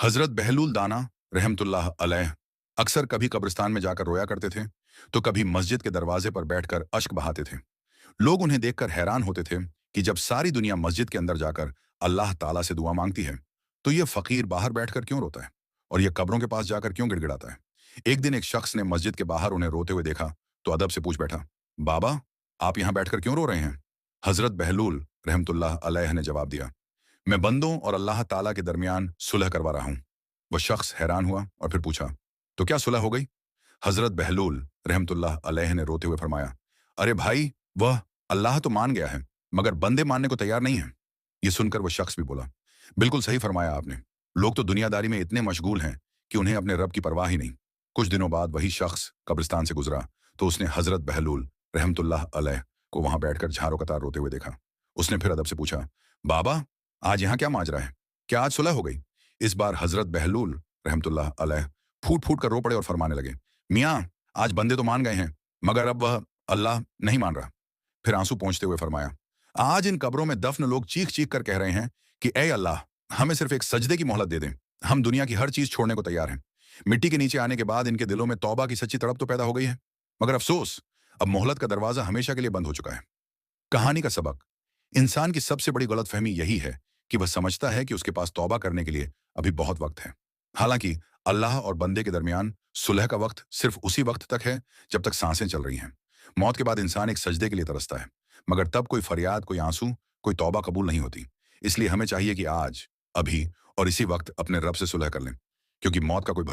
हजरत बहलूल दाना रहमतुल्लाह अलैह अक्सर कभी कब्रिस्तान में जाकर रोया करते थे, तो कभी मस्जिद के दरवाजे पर बैठकर अश्क बहाते थे। लोग उन्हें देखकर हैरान होते थे कि जब सारी दुनिया मस्जिद के अंदर जाकर अल्लाह ताला से दुआ मांगती है, तो ये फकीर बाहर बैठकर क्यों रोता है और ये कब्रों के पास जाकर क्यों गिड़गिड़ाता है। एक दिन एक शख्स ने मस्जिद के बाहर उन्हें रोते हुए देखा, तो अदब से पूछ बैठा, बाबा, आप यहाँ बैठकर क्यों रो रहे हैं। हजरत बहलूल रहमतुल्लाह अलैह ने जवाब दिया, मैं बंदों और अल्लाह ताला के दरमियान सुलह करवा रहा हूँ। वह शख्स हैरान हुआ और फिर पूछा, तो क्या सुलह हो गई। हजरत बहलूल रहमतुल्लाह अलैह ने रोते हुए फरमाया, अरे भाई, वह अल्लाह तो मान गया है, मगर बंदे मानने को तैयार नहीं है। ये सुनकर वह शख्स भी बोला, बिल्कुल सही फरमाया आपने, लोग तो दुनियादारी में इतने मशगूल हैं कि उन्हें अपने रब की परवाह ही नहीं। कुछ दिनों बाद वही शख्स कब्रिस्तान से गुजरा, तो उसने हजरत बहलूल रहमतुल्लाह अलैह को वहां बैठकर झारों कतार रोते हुए देखा। उसने फिर अदब से पूछा, बाबा, आज यहाँ क्या माजरा है, क्या आज सुलह हो गई। इस बार हजरत बहलूल रहमतुल्लाह अलैह फूट फूट कर रो पड़े और फरमाने लगे, मियाँ, आज बंदे तो मान गए हैं, मगर अब वह अल्लाह नहीं मान रहा। फिर आंसू पोंछते हुए फरमाया, आज इन कब्रों में दफन लोग चीख चीख कर कह रहे हैं कि ए अल्लाह, हमें सिर्फ एक सजदे की मोहलत दे दें, हम दुनिया की हर चीज छोड़ने को तैयार हैं। मिट्टी के नीचे आने के बाद इनके दिलों में तौबा की सच्ची तड़प तो पैदा हो गई है, मगर अफसोस, अब मोहलत का दरवाजा हमेशा के लिए बंद हो चुका है। कहानी का सबक, इंसान की सबसे बड़ी गलतफहमी यही है कि वह समझता है कि उसके पास तौबा करने के लिए अभी बहुत वक्त है। हालांकि अल्लाह और बंदे के दरमियान सुलह का वक्त सिर्फ उसी वक्त तक है जब तक सांसें चल रही हैं। मौत के बाद इंसान एक सजदे के लिए तरसता है, मगर तब कोई फरियाद, कोई आंसू, कोई तौबा कबूल नहीं होती। इसलिए हमें चाहिए कि आज, अभी और इसी वक्त अपने रब से सुलह कर लें, क्योंकि मौत का कोई भरोसा